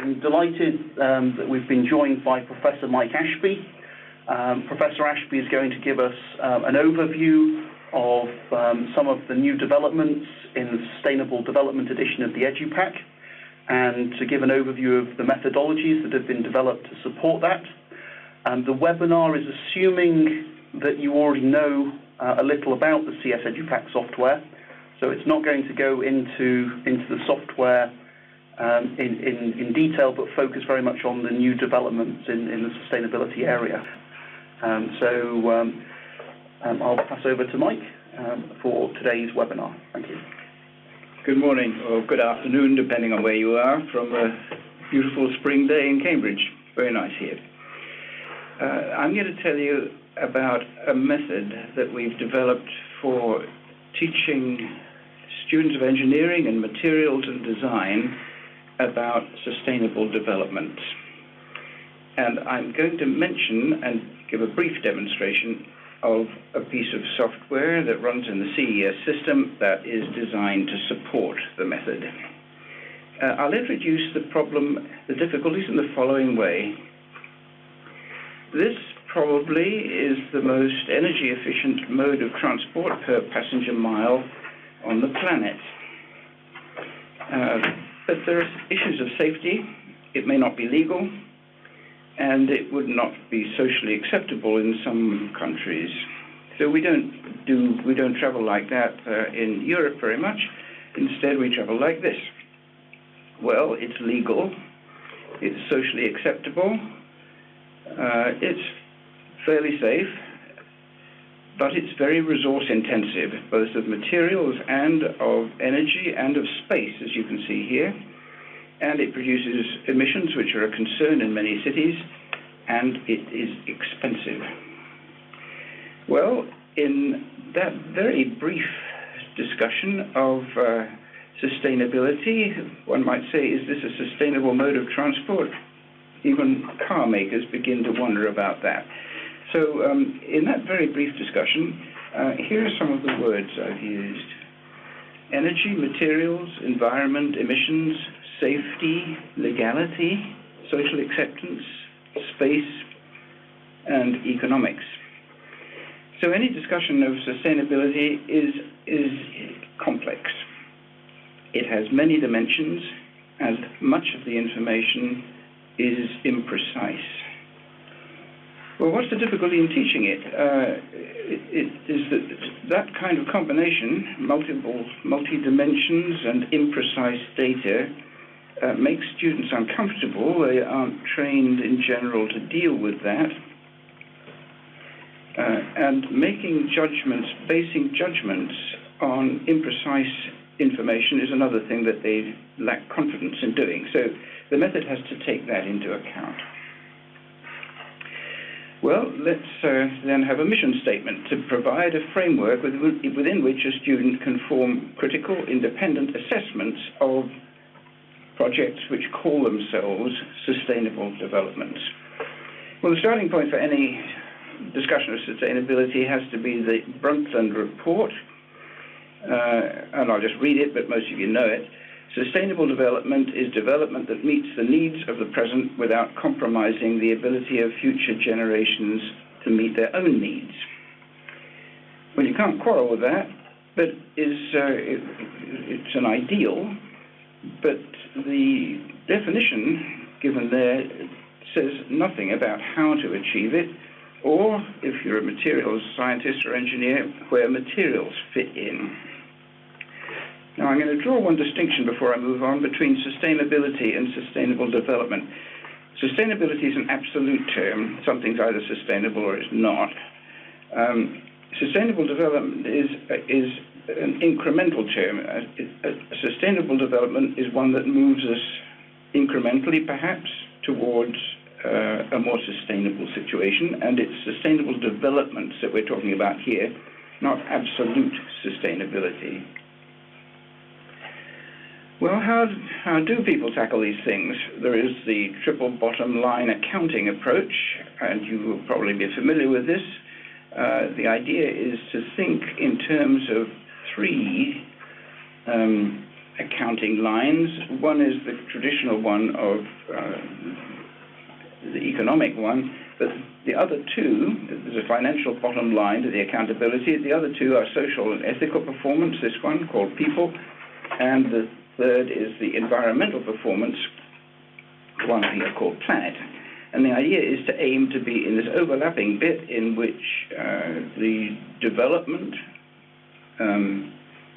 I'm delighted that we've been joined by Professor Mike Ashby. Professor Ashby is going to give us an overview of some of the new developments in the Sustainable Development Edition of the EduPack, and to give an overview of the methodologies that have been developed to support that. The webinar is assuming that you already know a little about the CES EduPack software, so it's not going to go into the software in detail, but focus very much on the new developments in the sustainability area. I'll pass over to Mike for today's webinar. Thank you. Good morning, or good afternoon, depending on where you are, from a beautiful spring day in Cambridge. Very nice here. I'm going to tell you about a method that we've developed for teaching students of engineering and materials and design about sustainable development. And I'm going to mention and give a brief demonstration of a piece of software that runs in the CES system that is designed to support the method. I'll introduce the difficulties in the following way. This probably is the most energy efficient mode of transport per passenger mile on the planet. But there are issues of safety. It may not be legal, and it would not be socially acceptable in some countries. So we don't travel like that in Europe very much. Instead, we travel like this. Well, it's legal, it's socially acceptable, it's fairly safe, but it's very resource intensive, both of materials and of energy and of space, as you can see here. And it produces emissions, which are a concern in many cities, and it is expensive. Well, in that very brief discussion of sustainability, one might say, is this a sustainable mode of transport? Even car makers begin to wonder about that. So in that very brief discussion, here are some of the words I've used. Energy, materials, environment, emissions, safety, legality, social acceptance, space, and economics. So any discussion of sustainability is complex. It has many dimensions, and much of the information is imprecise. Well, what's the difficulty in teaching it? It is that kind of combination, multi-dimensions and imprecise data, makes students uncomfortable. They aren't trained in general to deal with that. And making judgments, basing judgments on imprecise information is another thing that they lack confidence in doing. So the method has to take that into account. Well, let's then have a mission statement to provide a framework within which a student can form critical, independent assessments of projects which call themselves sustainable developments. Well, the starting point for any discussion of sustainability has to be the Brundtland report, and I'll just read it, but most of you know it. Sustainable development is development that meets the needs of the present without compromising the ability of future generations to meet their own needs. Well, you can't quarrel with that, but it's an ideal, but the definition given there says nothing about how to achieve it, or, if you're a materials scientist or engineer, where materials fit in. Now, I'm going to draw one distinction before I move on between sustainability and sustainable development. Sustainability is an absolute term. Something's either sustainable or it's not. Sustainable development is an incremental term. Sustainable development is one that moves us incrementally, perhaps, towards a more sustainable situation, and it's sustainable developments that we're talking about here, not absolute sustainability. Well, how do people tackle these things? There is the triple bottom line accounting approach, and you will probably be familiar with this. The idea is to think in terms of three accounting lines. One is the traditional one of the economic one, but the other two, there's a financial bottom line to the accountability. The other two are social and ethical performance, this one called people, and the third is the environmental performance, one here called planet. And the idea is to aim to be in this overlapping bit in which the development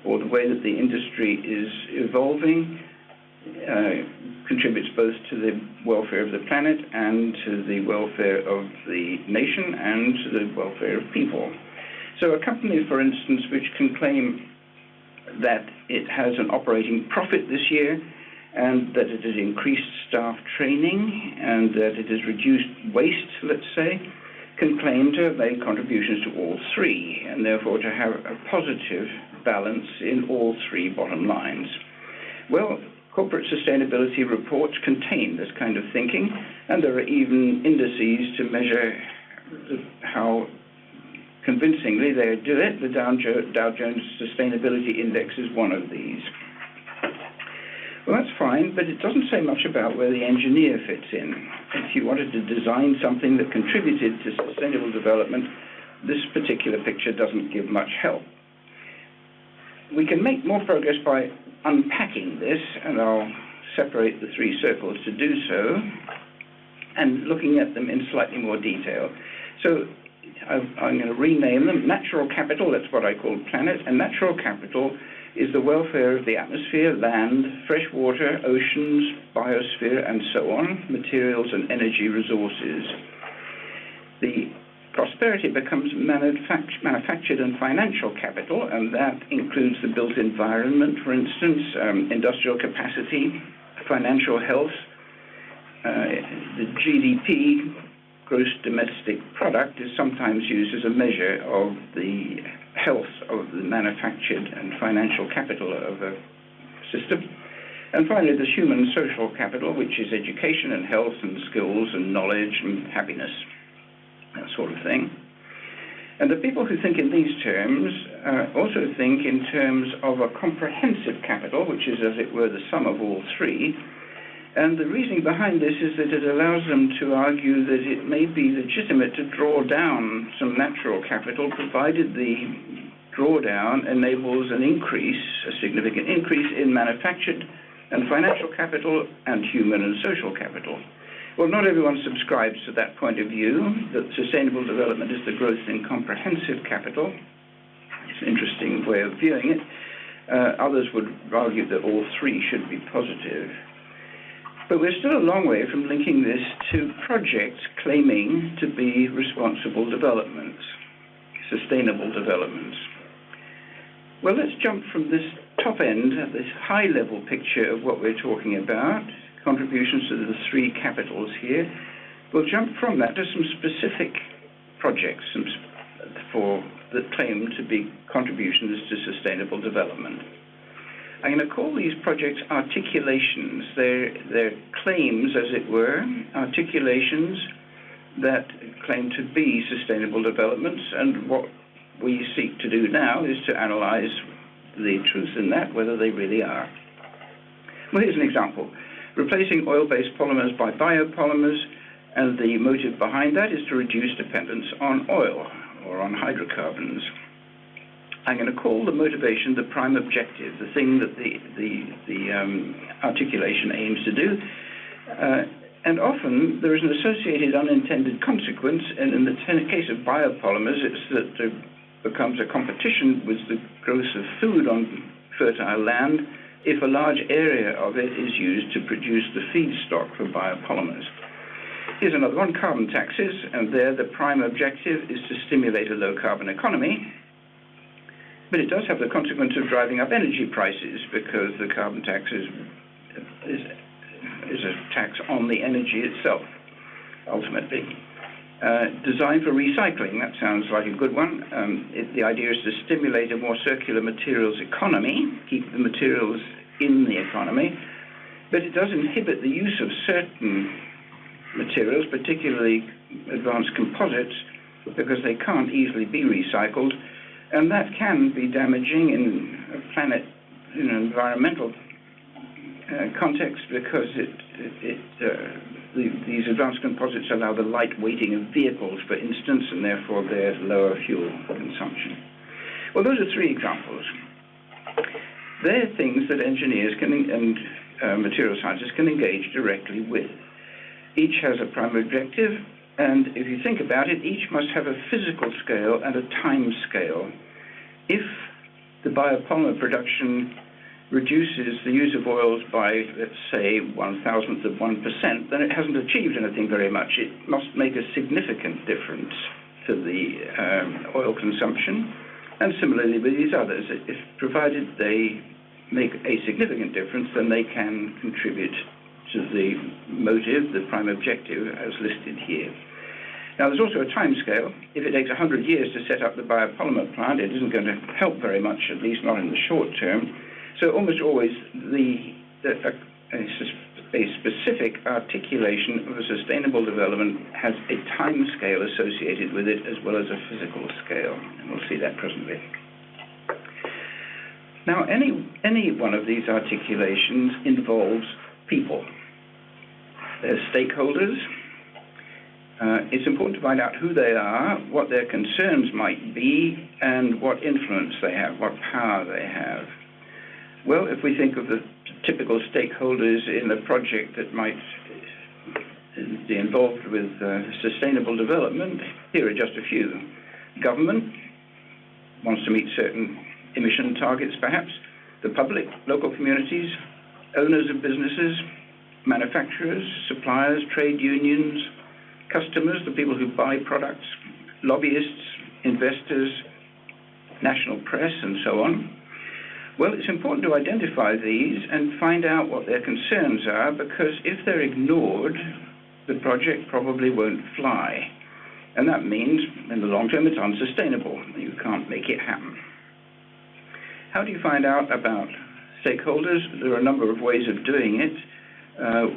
or the way that the industry is evolving contributes both to the welfare of the planet and to the welfare of the nation and to the welfare of people. So a company, for instance, which can claim that it has an operating profit this year and that it has increased staff training and that it has reduced waste, let's say, can claim to have made contributions to all three and therefore to have a positive balance in all three bottom lines. Well, corporate sustainability reports contain this kind of thinking, and there are even indices to measure how convincingly they do it. The Dow Jones Sustainability Index is one of these. Well, that's fine, but it doesn't say much about where the engineer fits in. If you wanted to design something that contributed to sustainable development, this particular picture doesn't give much help. We can make more progress by unpacking this, and I'll separate the three circles to do so, and looking at them in slightly more detail. So I'm going to rename them. Natural capital, that's what I call planet, and natural capital is the welfare of the atmosphere, land, fresh water, oceans, biosphere, and so on, materials and energy resources. The prosperity becomes manufactured and financial capital, and that includes the built environment, for instance, industrial capacity, financial health, the GDP, gross domestic product, is sometimes used as a measure of the health of the manufactured and financial capital of a system. And finally, there's human and social capital, which is education and health and skills and knowledge and happiness, that sort of thing. And the people who think in these terms also think in terms of a comprehensive capital, which is, as it were, the sum of all three. And the reasoning behind this is that it allows them to argue that it may be legitimate to draw down some natural capital, provided the drawdown enables an increase, a significant increase in manufactured and financial capital and human and social capital. Well, not everyone subscribes to that point of view, that sustainable development is the growth in comprehensive capital. It's an interesting way of viewing it. Others would argue that all three should be positive. But we're still a long way from linking this to projects claiming to be responsible developments, sustainable developments. Well, let's jump from this top end, this high-level picture of what we're talking about, contributions to the three capitals here. We'll jump from that to some specific projects that claim to be contributions to sustainable development. I'm going to call these projects articulations. They're claims, as it were, articulations that claim to be sustainable developments, and what we seek to do now is to analyze the truth in that, whether they really are. Well, here's an example. Replacing oil-based polymers by biopolymers, and the motive behind that is to reduce dependence on oil or on hydrocarbons. I'm going to call the motivation the prime objective, the thing that the articulation aims to do. And often there is an associated unintended consequence, and in the case of biopolymers, it's that there becomes a competition with the growth of food on fertile land if a large area of it is used to produce the feedstock for biopolymers. Here's another one, carbon taxes, and there the prime objective is to stimulate a low-carbon economy. But it does have the consequence of driving up energy prices, because the carbon tax is a tax on the energy itself, ultimately. Designed for recycling, that sounds like a good one. The idea is to stimulate a more circular materials economy, keep the materials in the economy, but it does inhibit the use of certain materials, particularly advanced composites, because they can't easily be recycled. And that can be damaging in a planet, environmental context because these advanced composites allow the light weighting of vehicles, for instance, and therefore there's lower fuel consumption. Well, those are three examples. They're things that engineers and material scientists can engage directly with. Each has a primary objective, and if you think about it, each must have a physical scale and a time scale. If the biopolymer production reduces the use of oils by, let's say, 1,000th of 1%, then it hasn't achieved anything very much. It must make a significant difference to the oil consumption. And similarly with these others, if provided they make a significant difference, then they can contribute to the motive, the prime objective, as listed here. Now, there's also a time scale. If it takes 100 years to set up the biopolymer plant, it isn't going to help very much, at least not in the short term. So almost always a specific articulation of a sustainable development has a time scale associated with it as well as a physical scale, and we'll see that presently. Now, any one of these articulations involves people. There's stakeholders. It's important to find out who they are, what their concerns might be, and what influence they have, what power they have. Well, if we think of the typical stakeholders in a project that might be involved with sustainable development, here are just a few. Government wants to meet certain emission targets, perhaps. The public, local communities, owners of businesses, manufacturers, suppliers, trade unions, customers, the people who buy products, lobbyists, investors, national press, and so on. Well, it's important to identify these and find out what their concerns are, because if they're ignored, the project probably won't fly. And that means, in the long term, it's unsustainable. You can't make it happen. How do you find out about stakeholders? There are a number of ways of doing it.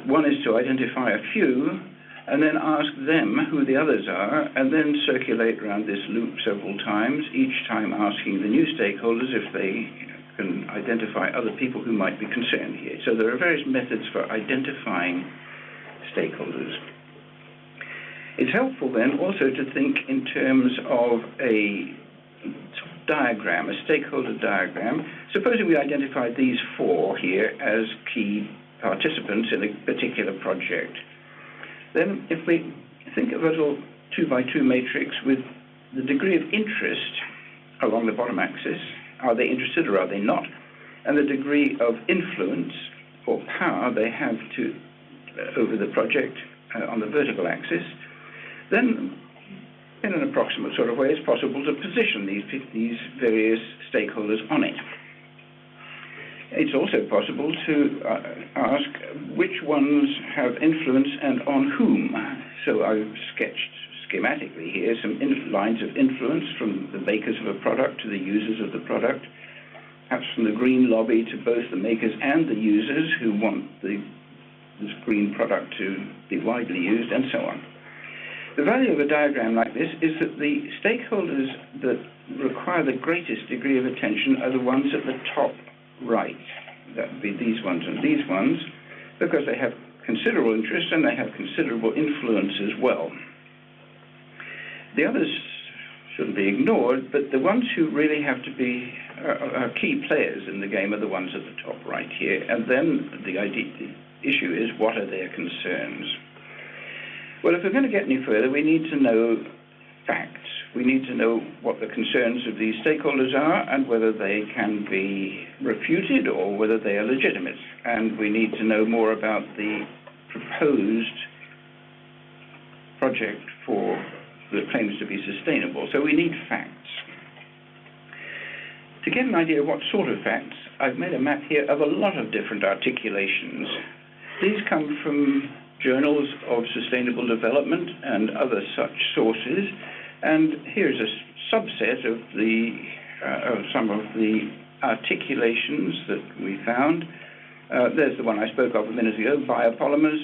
One is to identify a few, and then ask them who the others are, and then circulate around this loop several times, each time asking the new stakeholders if they can identify other people who might be concerned here. So there are various methods for identifying stakeholders. It's helpful then also to think in terms of a diagram, a stakeholder diagram. Supposing we identified these four here as key participants in a particular project. Then if we think of a little 2x2 matrix with the degree of interest along the bottom axis, are they interested or are they not, and the degree of influence or power they have over the project on the vertical axis, then in an approximate sort of way it's possible to position these various stakeholders on it. It's also possible to ask which ones have influence and on whom. So I've sketched schematically here some lines of influence from the makers of a product to the users of the product, perhaps from the green lobby to both the makers and the users who want this green product to be widely used, and so on. The value of a diagram like this is that the stakeholders that require the greatest degree of attention are the ones at the top right. That would be these ones and these ones, because they have considerable interest and they have considerable influence as well. The others shouldn't be ignored, but the ones who really have to be key players in the game are the ones at the top right here. And then the issue is, what are their concerns? Well, if we're going to get any further, we need to know facts. We need to know what the concerns of these stakeholders are and whether they can be refuted or whether they are legitimate. And we need to know more about the proposed project that claims to be sustainable. So we need facts. To get an idea of what sort of facts, I've made a map here of a lot of different articulations. These come from journals of sustainable development and other such sources. And here's a subset of some of the articulations that we found. There's the one I spoke of a minute ago, biopolymers.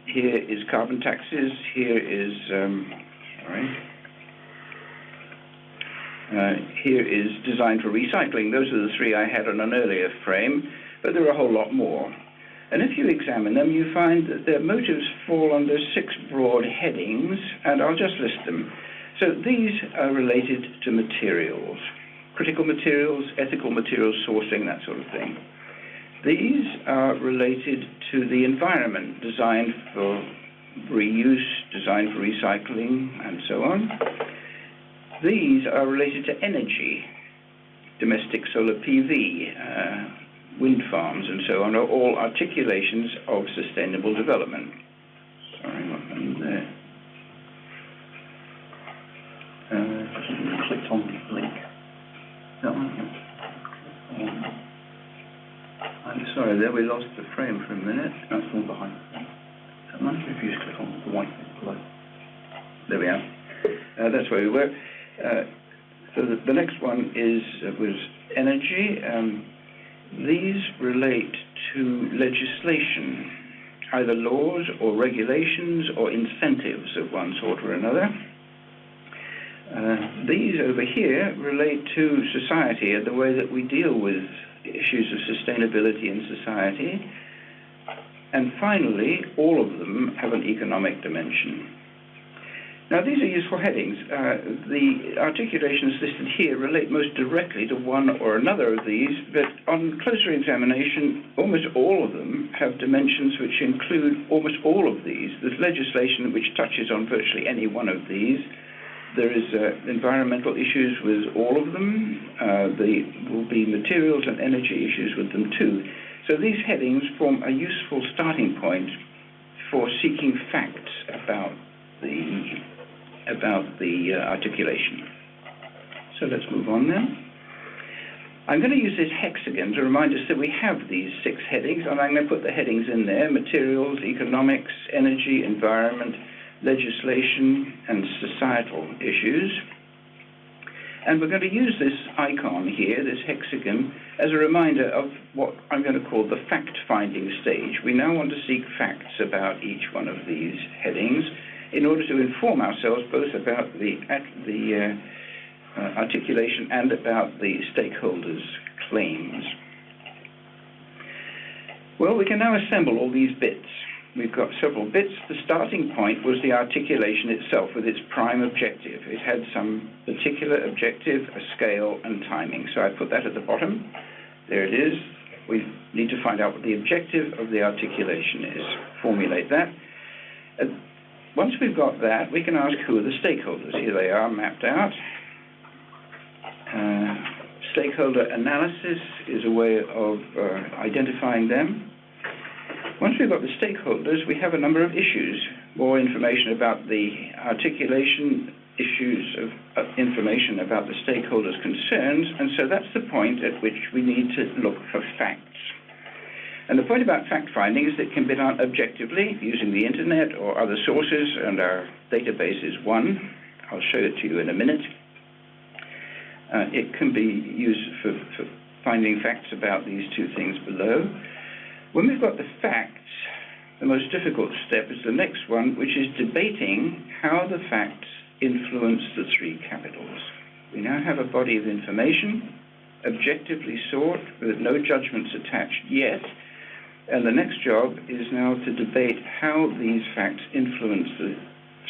Here is carbon taxes. Here is, here is design for recycling. Those are the three I had on an earlier frame. but there are a whole lot more. And if you examine them, you find that their motives fall under 6 broad headings, and I'll just list them. So these are related to materials, critical materials, ethical materials, sourcing, that sort of thing. These are related to the environment, designed for reuse, designed for recycling, and so on. These are related to energy, domestic solar PV, wind farms, and so on, are all articulations of sustainable development. Sorry, what happened there? Clicked on the link. That one? I'm sorry, there we lost the frame for a minute. That's the one behind. That one? If you just click on the white thing below. There we are. That's where we were. So the next one was energy. These relate to legislation, either laws or regulations or incentives of one sort or another. These over here relate to society and the way that we deal with issues of sustainability in society. And finally, all of them have an economic dimension. Now, these are useful headings. The articulations listed here relate most directly to one or another of these, but on closer examination, almost all of them have dimensions which include almost all of these. There's legislation which touches on virtually any one of these. There is environmental issues with all of them. There will be materials and energy issues with them too. So these headings form a useful starting point for seeking facts about the articulation. So let's move on now. I'm going to use this hexagon to remind us that we have these 6 headings, and I'm going to put the headings in there: materials, economics, energy, environment, legislation, and societal issues. And we're going to use this icon here, this hexagon, as a reminder of what I'm going to call the fact-finding stage. We now want to seek facts about each one of these headings in order to inform ourselves both about the articulation and about the stakeholders' claims. Well, we can now assemble all these bits. We've got several bits. The starting point was the articulation itself with its prime objective. It had some particular objective, a scale, and timing. So I put that at the bottom. There it is. We need to find out what the objective of the articulation is. Formulate that. Once we've got that, we can ask who are the stakeholders. Here they are mapped out. Stakeholder analysis is a way of identifying them. Once we've got the stakeholders, we have a number of issues. More information about the articulation, issues of information about the stakeholders' concerns, and so that's the point at which we need to look for facts. And the point about fact-finding is that it can be done objectively using the internet or other sources, and our database is one. I'll show it to you in a minute. It can be used for finding facts about these 2 things below. When we've got the facts, the most difficult step is the next one, which is debating how the facts influence the 3 capitals. We now have a body of information, objectively sought, with no judgments attached yet, and the next job is now to debate how these facts influence the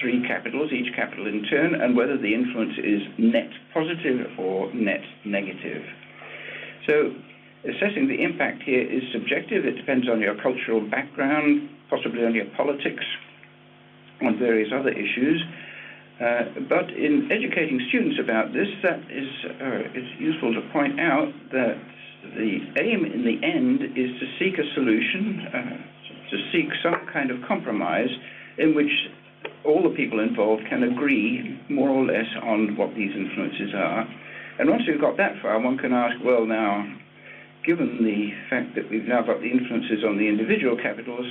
3 capitals, each capital in turn, and whether the influence is net positive or net negative. So assessing the impact here is subjective. It depends on your cultural background, possibly on your politics, on various other issues. But in educating students about this, it's useful to point out that the aim in the end is to seek a solution, to seek some kind of compromise in which all the people involved can agree more or less on what these influences are. And once we've got that far, one can ask, well, now, given the fact that we've now got the influences on the individual capitals,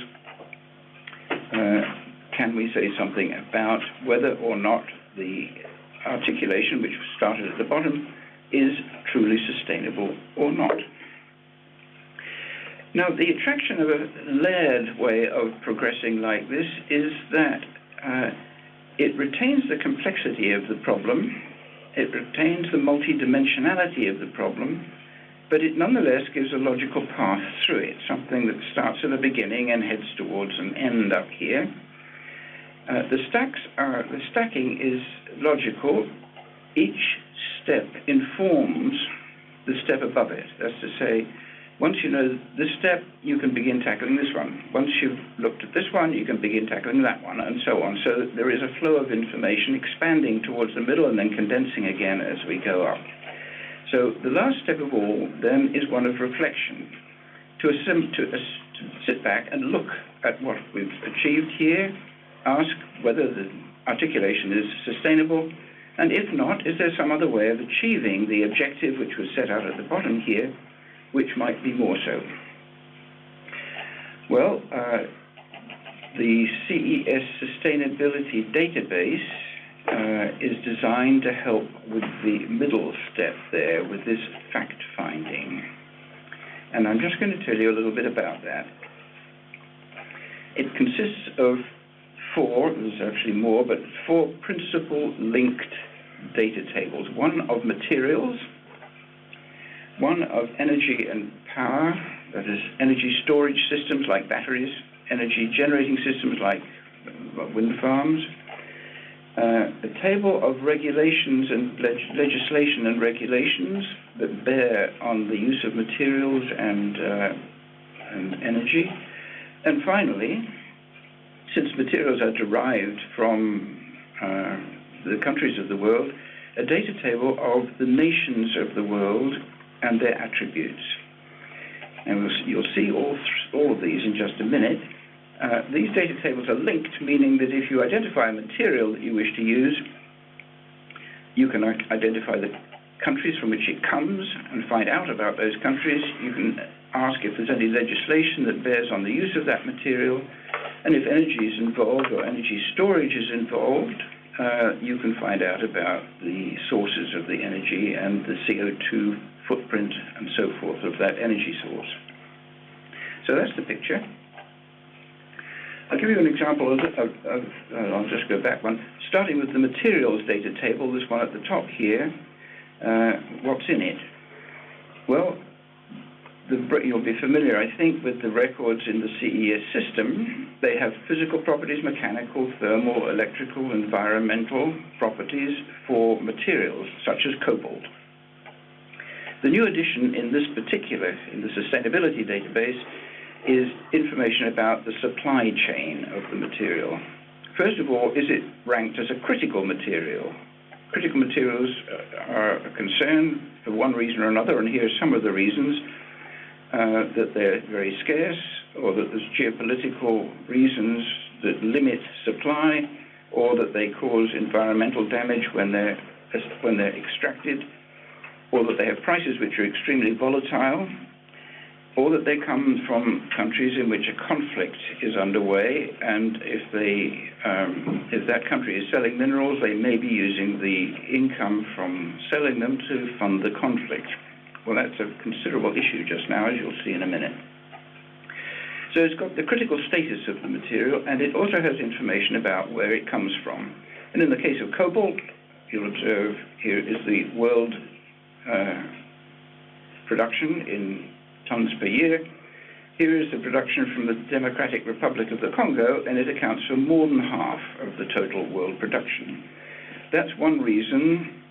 can we say something about whether or not the articulation, which started at the bottom, is truly sustainable or not? Now, the attraction of a layered way of progressing like this is that it retains the complexity of the problem, it retains the multidimensionality of the problem, but it nonetheless gives a logical path through it, something that starts at the beginning and heads towards an end up here. The stacking is logical. Each step informs the step above it. That's to say, once you know this step, you can begin tackling this one. Once you've looked at this one, you can begin tackling that one, and so on. So there is a flow of information expanding towards the middle and then condensing again as we go up. So the last step of all, then, is one of reflection. To sit back and look at what we've achieved here, ask whether the articulation is sustainable, and if not, is there some other way of achieving the objective which was set out at the bottom here, which might be more so? Well, the CES Sustainability Database is designed to help with the middle step there, with this fact-finding. And I'm just going to tell you a little bit about that. It consists of there's actually more, but 4 principal linked data tables. One of materials, one of energy and power, that is energy storage systems like batteries, energy generating systems like wind farms, a table of regulations and legislation and regulations that bear on the use of materials and energy, and finally, since materials are derived from the countries of the world, a data table of the nations of the world and their attributes. And you'll see all of these in just a minute. These data tables are linked, meaning that if you identify a material that you wish to use, you can identify the countries from which it comes and find out about those countries. You can ask if there's any legislation that bears on the use of that material. And if energy is involved or energy storage is involved, you can find out about the sources of the energy and the CO2 footprint and so forth of that energy source. So that's the picture. I'll give you an example I'll just go back one. Starting with the materials data table, this one at the top here, what's in it? Well, you'll be familiar, I think, with the records in the CES system. They have physical properties, mechanical, thermal, electrical, environmental properties for materials, such as cobalt. The new addition in this particular, in the sustainability database, is information about the supply chain of the material. First of all, is it ranked as a critical material? Critical materials are a concern for one reason or another, and here are some of the reasons. That they're very scarce, or that there's geopolitical reasons that limit supply, or that they cause environmental damage when they're extracted, or that they have prices which are extremely volatile, or that they come from countries in which a conflict is underway, and if that country is selling minerals, they may be using the income from selling them to fund the conflict. Well, that's a considerable issue just now, as you'll see in a minute. So it's got the critical status of the material, and it also has information about where it comes from. And in the case of cobalt, you'll observe here is the world production in tons per year. Here is the production from the Democratic Republic of the Congo, and it accounts for more than half of the total world production. That's one reason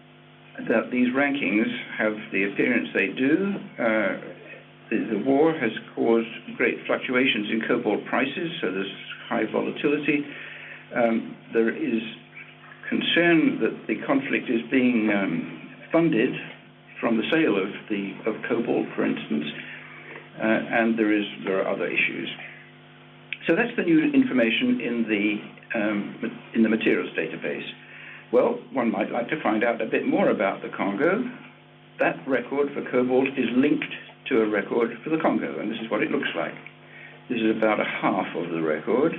that these rankings have the appearance they do. The war has caused great fluctuations in cobalt prices, so there's high volatility. There is concern that the conflict is being funded from the sale of cobalt, for instance, and there are other issues. So that's the new information in the materials database. Well, one might like to find out a bit more about the Congo. That record for cobalt is linked to a record for the Congo, and this is what it looks like. This is about a half of the record.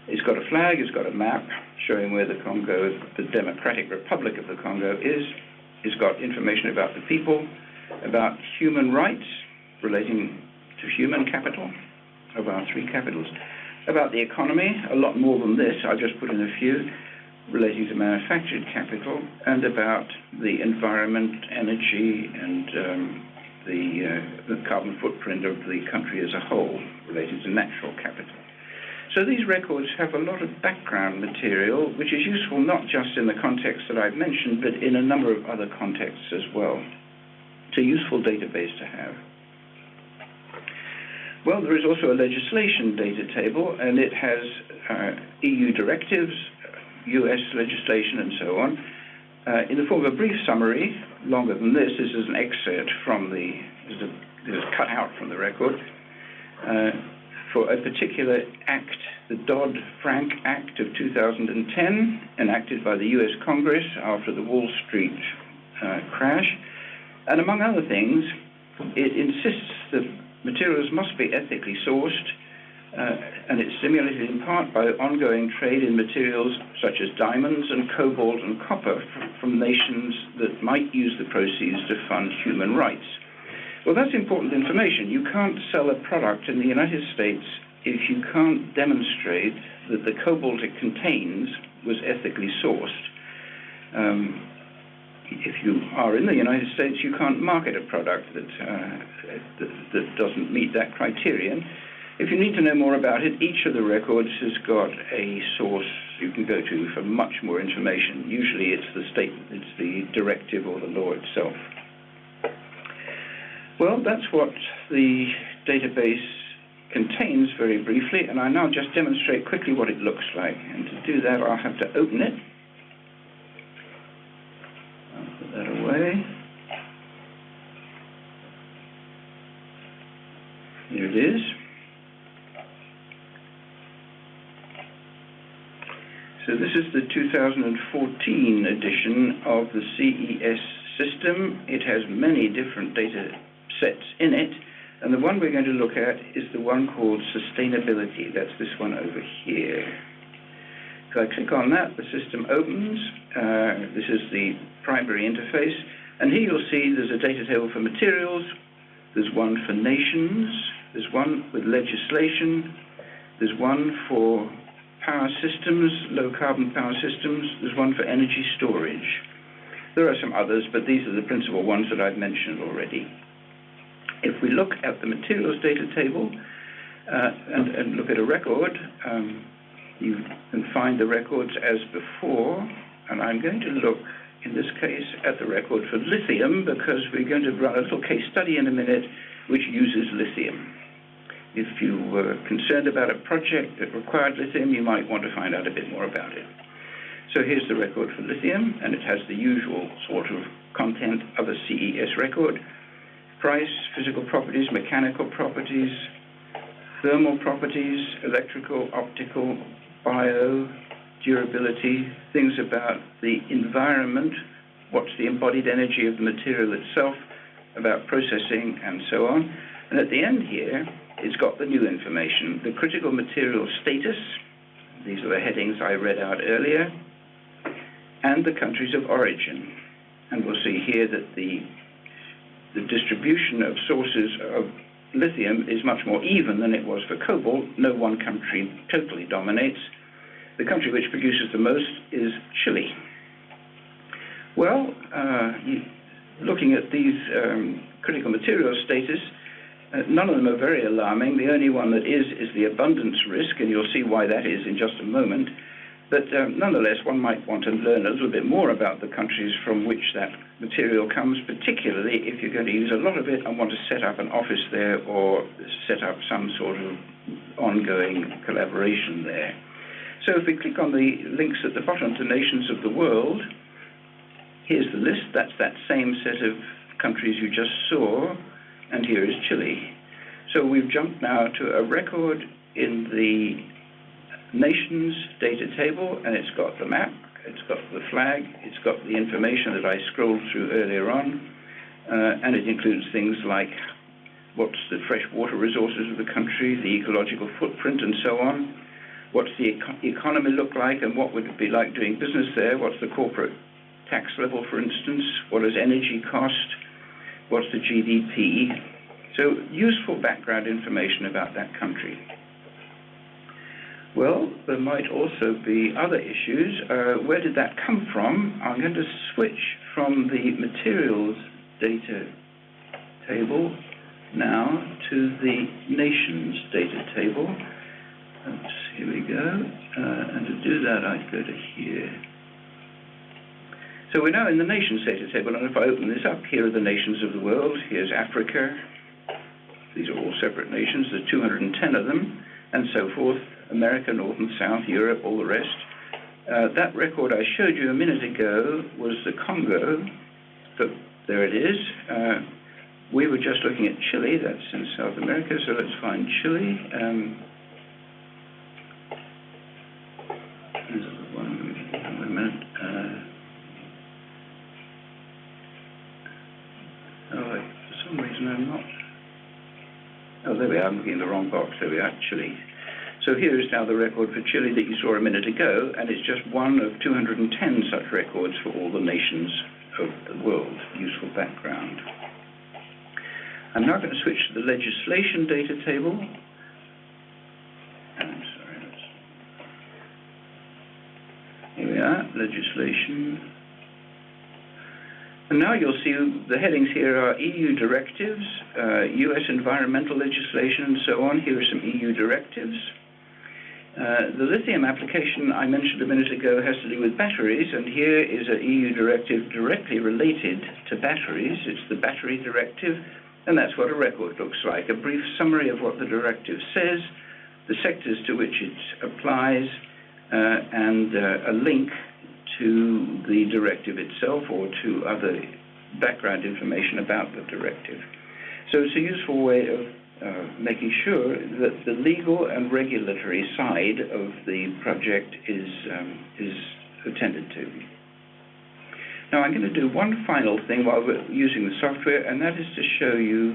It's got a flag, it's got a map showing where the Congo, the Democratic Republic of the Congo is. It's got information about the people, about human rights relating to human capital of our 3 capitals, about the economy, a lot more than this, I just put in a few, relating to manufactured capital, and about the environment, energy, and the carbon footprint of the country as a whole related to natural capital. So these records have a lot of background material, which is useful not just in the context that I've mentioned, but in a number of other contexts as well. It's a useful database to have. Well, there is also a legislation data table, and it has EU directives, US legislation, and so on. In the form of a brief summary, longer than this is an excerpt from this is cut out from the record, for a particular act, the Dodd-Frank Act of 2010, enacted by the US Congress after the Wall Street crash. And among other things, it insists that materials must be ethically sourced, and it's stimulated in part by ongoing trade in materials such as diamonds and cobalt and copper from nations that might use the proceeds to fund human rights. Well, that's important information. You can't sell a product in the United States if you can't demonstrate that the cobalt it contains was ethically sourced. If you are in the United States, you can't market a product that doesn't meet that criterion. If you need to know more about it, each of the records has got a source you can go to for much more information. Usually it's the directive or the law itself. Well, that's what the database contains very briefly, and I now just demonstrate quickly what it looks like. And to do that, I'll have to open it. I'll put that away. Here it is. So this is the 2014 edition of the CES system. It has many different data sets in it, and the one we're going to look at is the one called sustainability. That's this one over here. So I click on that, the system opens. This is the primary interface, and here you'll see there's a data table for materials, there's one for nations, there's one with legislation, there's one for power systems, low carbon power systems, there's one for energy storage. There are some others, but these are the principal ones that I've mentioned already. If we look at the materials data table and look at a record, you can find the records as before, and I'm going to look, in this case, at the record for lithium, because we're going to run a little case study in a minute which uses lithium. If you were concerned about a project that required lithium, you might want to find out a bit more about it. So here's the record for lithium, and it has the usual sort of content of a CES record: price, physical properties, mechanical properties, thermal properties, electrical, optical, bio, durability, things about the environment, what's the embodied energy of the material itself, about processing, and so on. And at the end here, it's got the new information, the critical material status, these are the headings I read out earlier, and the countries of origin. And we'll see here that the distribution of sources of lithium is much more even than it was for cobalt. No one country totally dominates. The country which produces the most is Chile. Well, looking at these critical material status, none of them are very alarming. The only one that is the abundance risk, and you'll see why that is in just a moment. But nonetheless, one might want to learn a little bit more about the countries from which that material comes, particularly if you're going to use a lot of it and want to set up an office there or set up some sort of ongoing collaboration there. So if we click on the links at the bottom to nations of the world, here's the list. That's that same set of countries you just saw, and here is Chile. So we've jumped now to a record in the nations data table, and it's got the map, it's got the flag, it's got the information that I scrolled through earlier on, and it includes things like what's the fresh water resources of the country, the ecological footprint, and so on. What's the economy look like, and what would it be like doing business there? What's the corporate tax level, for instance? What does energy cost? What's the GDP? So useful background information about that country. Well, there might also be other issues. Where did that come from? I'm going to switch from the materials data table now to the nations data table. Here we go. And to do that, I go to here. So we're now in the nations data table, and if I open this up, here are the nations of the world. Here's Africa. These are all separate nations. There's 210 of them, and so forth. America, North and South, Europe, all the rest. That record I showed you a minute ago was the Congo. But there it is. We were just looking at Chile. That's in South America, so let's find Chile. This is the one. Wait a minute. For some reason I'm not. Oh, there we are. I'm looking in the wrong box. There we are, Chile. So here is now the record for Chile that you saw a minute ago, and it's just one of 210 such records for all the nations of the world. Useful background. I'm now going to switch to the legislation data table. I'm sorry. Here we are, legislation. And now you'll see the headings here are EU directives, US environmental legislation, and so on. Here are some EU directives. The lithium application I mentioned a minute ago has to do with batteries, and here is an EU directive directly related to batteries. It's the battery directive, and that's what a record looks like. A brief summary of what the directive says, the sectors to which it applies, and a link to the directive itself or to other background information about the directive. So it's a useful way of making sure that the legal and regulatory side of the project is attended to. Now I'm going to do one final thing while we're using the software, and that is to show you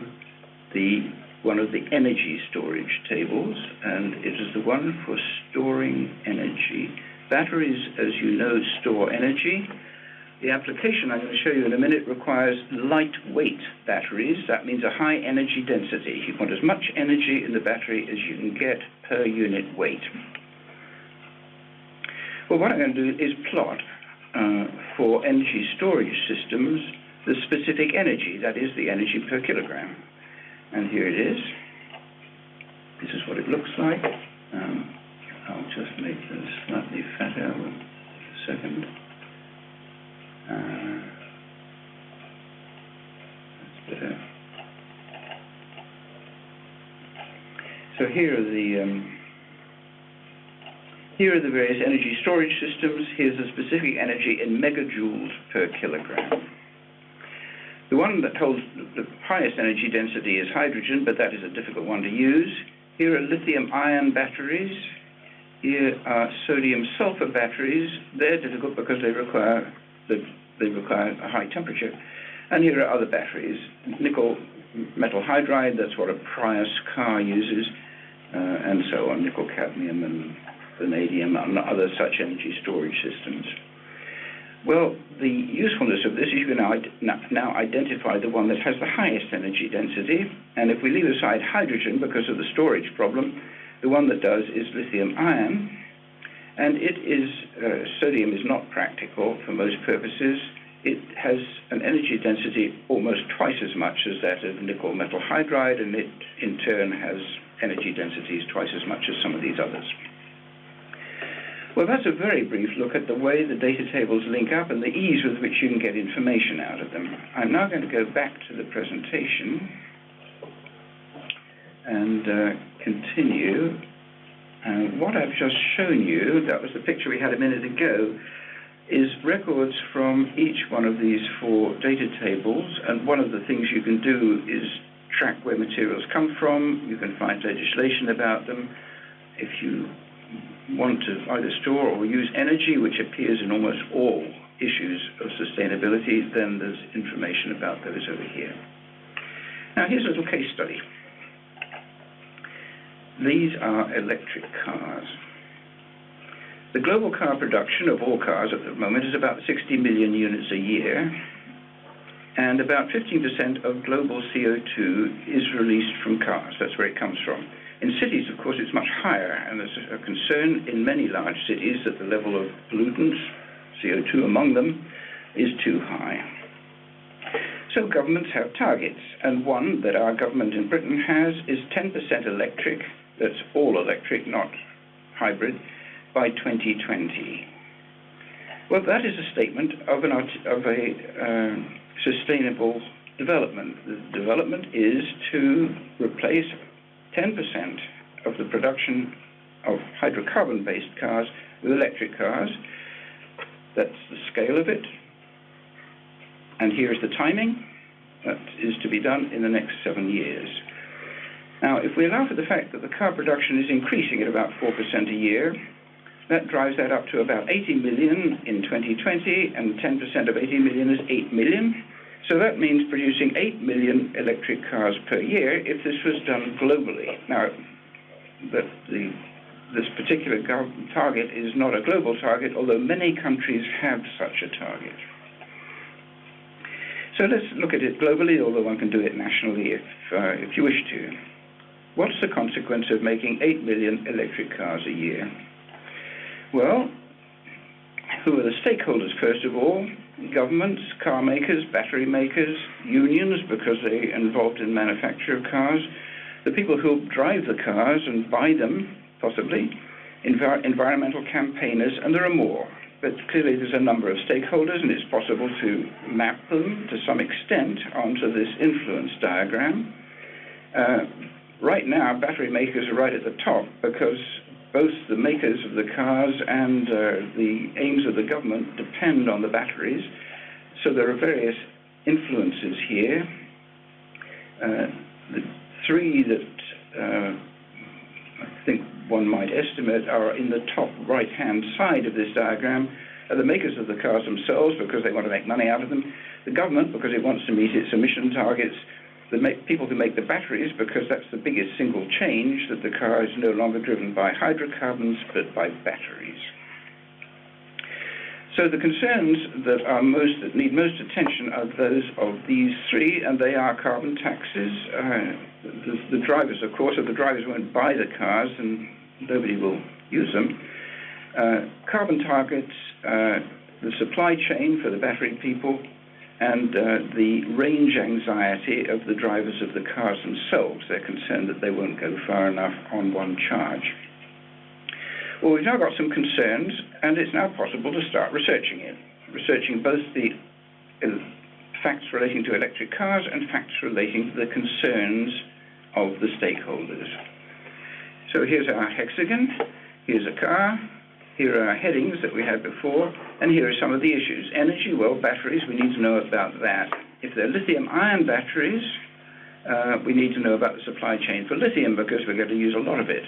one of the energy storage tables, and it is the one for storing energy. Batteries, as you know, store energy. The application I'm going to show you in a minute requires lightweight batteries. That means a high energy density. You want as much energy in the battery as you can get per unit weight. Well, what I'm going to do is plot for energy storage systems the specific energy, that is the energy per kilogram. And here it is. This is what it looks like. I'll just make this slightly fatter a second. That's better. So here are the various energy storage systems. Here's the specific energy in megajoules per kilogram. The one that holds the highest energy density is hydrogen, but that is a difficult one to use. Here are lithium-ion batteries. Here are sodium-sulfur batteries. They're difficult because they require a high temperature. And here are other batteries. Nickel metal hydride, that's what a Prius car uses, and so on, nickel cadmium and vanadium and other such energy storage systems. Well, the usefulness of this is you can now identify the one that has the highest energy density, and if we leave aside hydrogen because of the storage problem, the one that does is lithium ion, and it is, sodium is not practical for most purposes. It has an energy density almost twice as much as that of nickel metal hydride, and it in turn has energy densities twice as much as some of these others. Well, that's a very brief look at the way the data tables link up and the ease with which you can get information out of them. I'm now going to go back to the presentation and continue. What I've just shown you, that was the picture we had a minute ago, is records from each one of these four data tables, and one of the things you can do is track where materials come from. You can find legislation about them. If you want to either store or use energy, which appears in almost all issues of sustainability, then there's information about those over here. Now here's a little case study. These are electric cars. The global car production of all cars at the moment is about 60 million units a year, and about 15% of global CO2 is released from cars. That's where it comes from. In cities, of course, it's much higher, and there's a concern in many large cities that the level of pollutants, CO2 among them, is too high. So governments have targets, and one that our government in Britain has is 10% electric, that's all electric, not hybrid, by 2020. Well, that is a statement of a sustainable development. The development is to replace 10% of the production of hydrocarbon-based cars with electric cars. That's the scale of it. And here's the timing. That is to be done in the next 7 years. Now, if we allow for the fact that the car production is increasing at about 4% a year, that drives that up to about 80 million in 2020, and 10% of 80 million is 8 million. So that means producing 8 million electric cars per year if this was done globally. Now, this particular target is not a global target, although many countries have such a target. So let's look at it globally, although one can do it nationally if you wish to. What's the consequence of making 8 million electric cars a year? Well, who are the stakeholders, first of all? Governments, car makers, battery makers, unions, because they're involved in manufacture of cars, the people who drive the cars and buy them, possibly, environmental campaigners, and there are more. But clearly there's a number of stakeholders, and it's possible to map them to some extent onto this influence diagram. Right now, battery makers are right at the top because both the makers of the cars and the aims of the government depend on the batteries. So there are various influences here. The three that I think one might estimate are in the top right-hand side of this diagram are the makers of the cars themselves because they want to make money out of them, the government because it wants to meet its emission targets, the people who make the batteries because that's the biggest single change, that the car is no longer driven by hydrocarbons but by batteries. So the concerns that need most attention are those of these three, and they are carbon taxes. The drivers, of course, if the drivers won't buy the cars, then nobody will use them. Carbon targets, the supply chain for the battery people, and the range anxiety of the drivers of the cars themselves. They're concerned that they won't go far enough on one charge. Well, we've now got some concerns, and it's now possible to start researching it, researching both the facts relating to electric cars and facts relating to the concerns of the stakeholders. So here's our hexagon, here's a car, here are our headings that we had before, and here are some of the issues. Energy, well, batteries, we need to know about that. If they're lithium-ion batteries, we need to know about the supply chain for lithium because we're going to use a lot of it.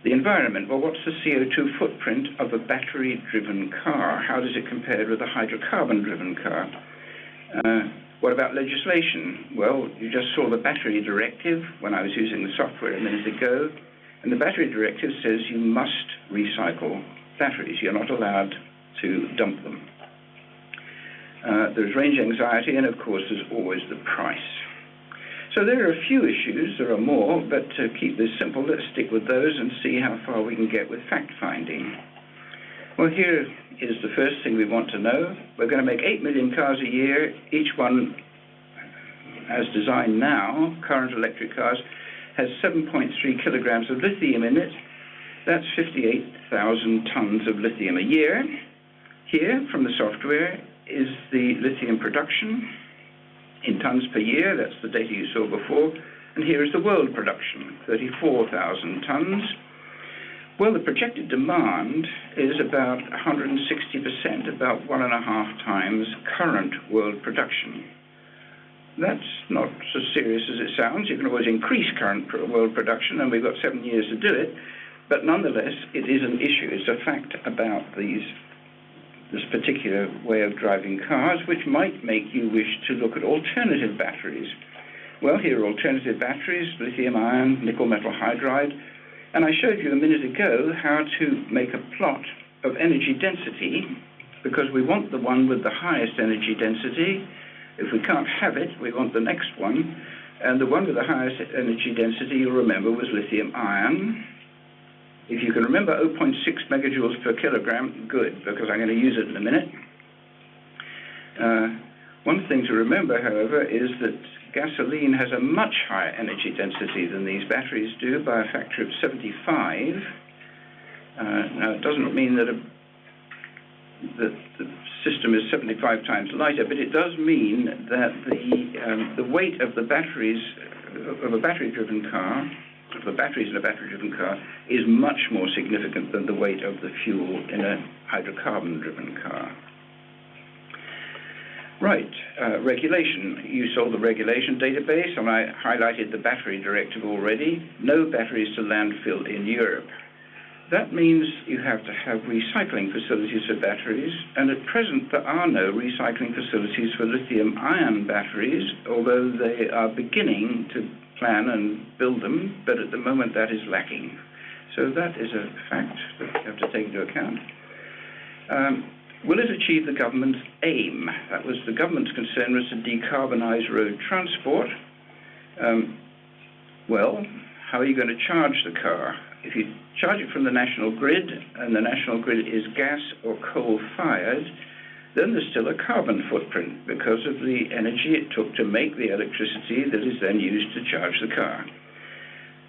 The environment, well, what's the CO2 footprint of a battery-driven car? How does it compare with a hydrocarbon-driven car? What about legislation? Well, you just saw the battery directive when I was using the software a minute ago, and the battery directive says you must recycle batteries. You're not allowed to dump them. There's range anxiety, and of course, there's always the price. So there are a few issues, there are more, but to keep this simple, let's stick with those and see how far we can get with fact-finding. Well, here is the first thing we want to know. We're going to make 8 million cars a year. Each one, as designed now, current electric cars, has 7.3 kilograms of lithium in it. That's 58,000 tons of lithium a year. Here, from the software, is the lithium production in tons per year. That's the data you saw before. And here is the world production, 34,000 tons. Well, the projected demand is about 160%, about 1.5 times current world production. That's not so serious as it sounds. You can always increase current world production, and we've got 7 years to do it. But nonetheless, it is an issue. It's a fact about this particular way of driving cars, which might make you wish to look at alternative batteries. Well, here are alternative batteries, lithium-ion, nickel metal hydride, and I showed you a minute ago how to make a plot of energy density, because we want the one with the highest energy density. If we can't have it, we want the next one, and the one with the highest energy density, you'll remember, was lithium-ion. If you can remember 0.6 megajoules per kilogram, good, because I'm going to use it in a minute. One thing to remember, however, is that gasoline has a much higher energy density than these batteries do by a factor of 75. Now, it doesn't mean that the system is 75 times lighter, but it does mean that the weight of the batteries of a battery-driven car, of the batteries in a battery-driven car, is much more significant than the weight of the fuel in a hydrocarbon-driven car. Right, regulation. You saw the regulation database, and I highlighted the battery directive already. No batteries to landfill in Europe. That means you have to have recycling facilities for batteries, and at present there are no recycling facilities for lithium-ion batteries, although they are beginning to plan and build them, but at the moment that is lacking. So that is a fact that you have to take into account. Will it achieve the government's aim? That was the government's concern, was to decarbonise road transport. Well, how are you going to charge the car? If you charge it from the national grid, and the national grid is gas or coal-fired, then there's still a carbon footprint because of the energy it took to make the electricity that is then used to charge the car.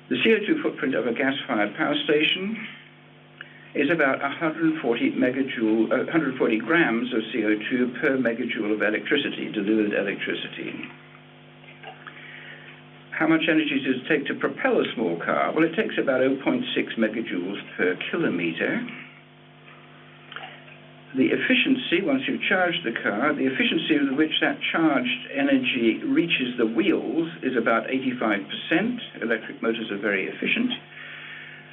The CO2 footprint of a gas-fired power station is about 140 grams of CO2 per megajoule of electricity, delivered electricity. How much energy does it take to propel a small car? Well, it takes about 0.6 megajoules per kilometer. The efficiency, once you've charged the car, the efficiency with which that charged energy reaches the wheels is about 85%. Electric motors are very efficient.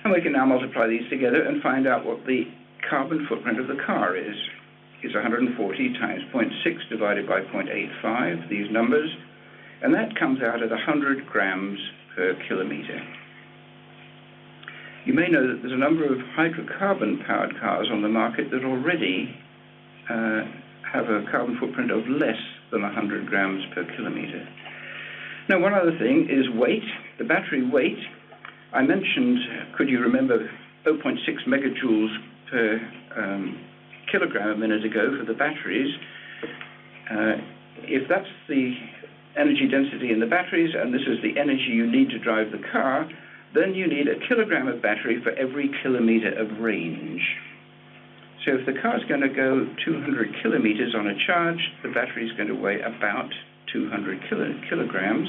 And we can now multiply these together and find out what the carbon footprint of the car is. It's 140 times 0.6 divided by 0.85, these numbers, and that comes out at 100 grams per kilometer. You may know that there's a number of hydrocarbon-powered cars on the market that already have a carbon footprint of less than 100 grams per kilometer. Now, one other thing is weight, the battery weight. I mentioned, could you remember, 0.6 megajoules per kilogram a minute ago for the batteries. If that's the energy density in the batteries, and this is the energy you need to drive the car, then you need a kilogram of battery for every kilometer of range. So if the car is going to go 200 kilometers on a charge, the battery is going to weigh about 200 kilograms.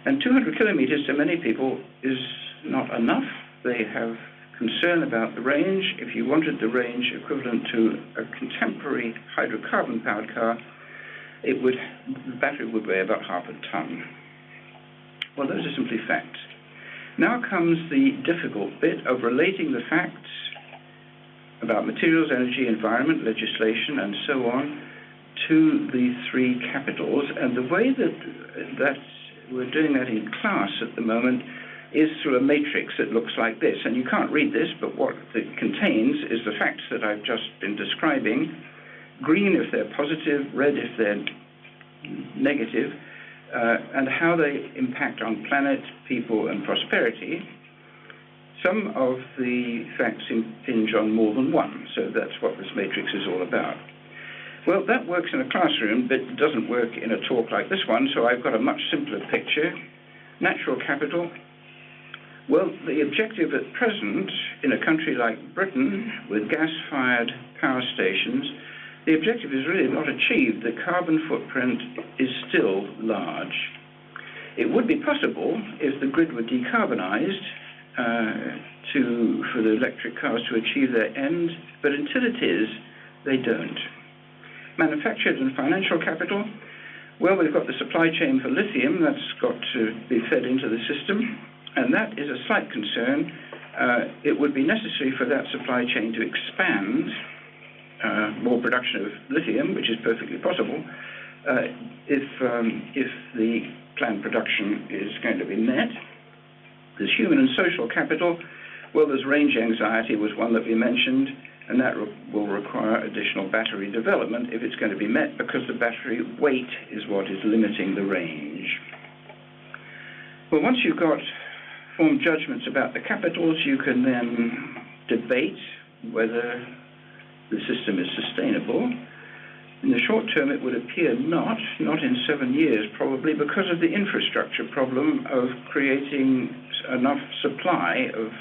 And 200 kilometers to many people is not enough. They have concern about the range. If you wanted the range equivalent to a contemporary hydrocarbon-powered car, the battery would weigh about half a ton. Well, those are simply facts. Now comes the difficult bit of relating the facts about materials, energy, environment, legislation, and so on to the three capitals. And the way that we're doing that in class at the moment is through a matrix that looks like this. And you can't read this, but what it contains is the facts that I've just been describing. Green if they're positive, red if they're negative, and how they impact on planet, people, and prosperity. Some of the facts impinge on more than one, so that's what this matrix is all about. Well, that works in a classroom, but it doesn't work in a talk like this one, so I've got a much simpler picture. Natural capital. Well, the objective at present in a country like Britain with gas-fired power stations, the objective is really not achieved. The carbon footprint is still large. It would be possible if the grid were decarbonized for the electric cars to achieve their end, but until it is, they don't. Manufactured and financial capital, well, we've got the supply chain for lithium that's got to be fed into the system, and that is a slight concern. It would be necessary for that supply chain to expand more production of lithium, which is perfectly possible, if the planned production is going to be met. There's human and social capital. Well, there's range anxiety was one that we mentioned, and that will require additional battery development if it's going to be met, because the battery weight is what is limiting the range. Well, once you've got formed judgments about the capitals, you can then debate whether the system is sustainable. In the short term, it would appear not in 7 years probably, because of the infrastructure problem of creating enough supply of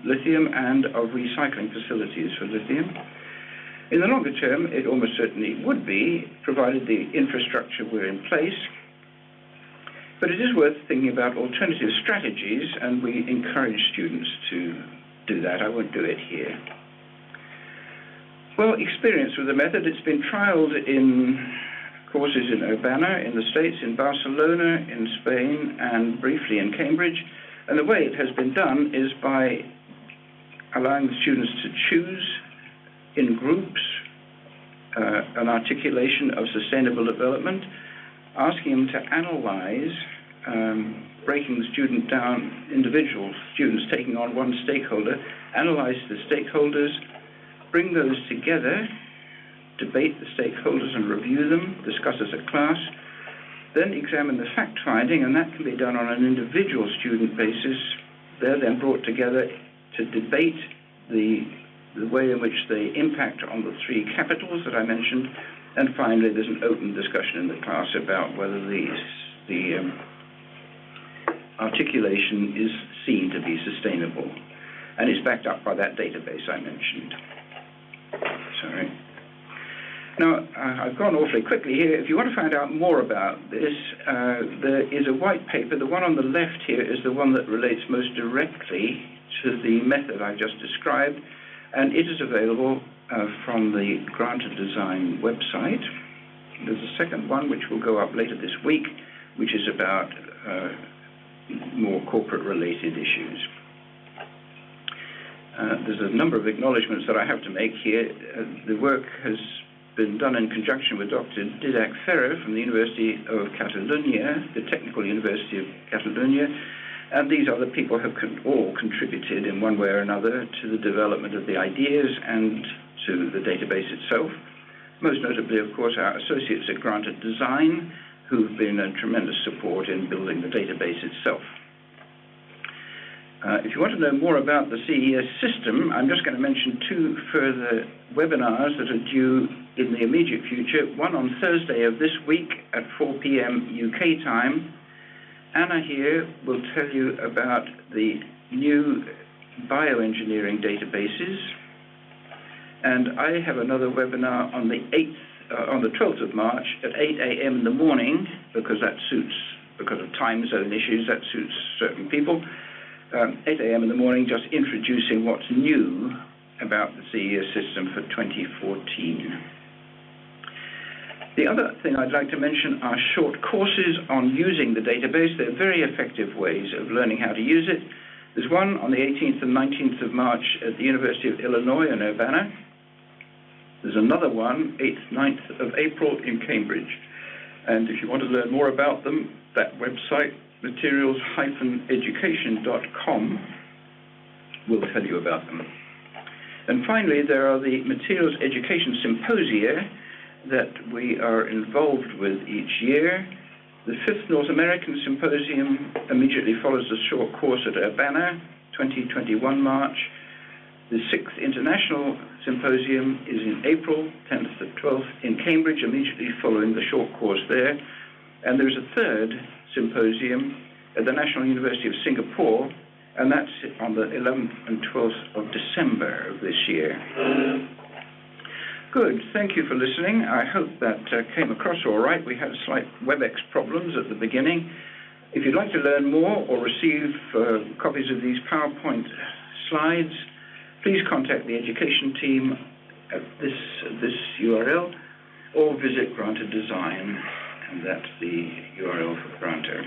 lithium and of recycling facilities for lithium. In the longer term, it almost certainly would be, provided the infrastructure were in place. But it is worth thinking about alternative strategies, and we encourage students to do that. I won't do it here. Well, experience with the method, it's been trialed in courses in Urbana, in the States, in Barcelona, in Spain, and briefly in Cambridge. And the way it has been done is by allowing the students to choose in groups an articulation of sustainable development, asking them to analyze, breaking the student down, individual students taking on one stakeholder, analyze the stakeholders, bring those together, debate the stakeholders and review them, discuss as a class, then examine the fact-finding, and that can be done on an individual student basis. They're then brought together to debate the way in which they impact on the 3 capitals that I mentioned, and finally there's an open discussion in the class about whether the articulation is seen to be sustainable, and it's backed up by that database I mentioned. Sorry. Now, I've gone awfully quickly here. If you want to find out more about this, there is a white paper. The one on the left here is the one that relates most directly to the method I just described, and it is available from the Granta Design website. There's a second one which will go up later this week, which is about more corporate-related issues. There's a number of acknowledgements that I have to make here. The work has been done in conjunction with Dr. Didac Ferrer from the University of Catalunya, the Technical University of Catalunya, and these other people have all contributed in one way or another to the development of the ideas and to the database itself. Most notably, of course, our associates at Granta Design, who've been a tremendous support in building the database itself. If you want to know more about the CES system, I'm just going to mention 2 further webinars that are due in the immediate future. One on Thursday of this week at 4 p.m. UK time. Anna here will tell you about the new bioengineering databases. And I have another webinar on the 12th of March at 8 a.m. in the morning, because of time zone issues, that suits certain people. 8 a.m. in the morning, just introducing what's new about the CES system for 2014. The other thing I'd like to mention are short courses on using the database. They're very effective ways of learning how to use it. There's one on the 18th and 19th of March at the University of Illinois in Urbana. There's another one, 8th, 9th of April in Cambridge. And if you want to learn more about them, that website, materials-education.com, will tell you about them. And finally, there are the Materials Education Symposia that we are involved with each year. The 5th North American Symposium immediately follows the short course at Urbana, 2021 March. The 6th International Symposium is in April, 10th to 12th, in Cambridge, immediately following the short course there. And there's a 3rd Symposium at the National University of Singapore, and that's on the 11th and 12th of December of this year. Good, thank you for listening. I hope that came across all right. We had slight WebEx problems at the beginning. If you'd like to learn more or receive copies of these PowerPoint slides, please contact the education team at this URL, or visit Granta Design, and that's the URL for Granta.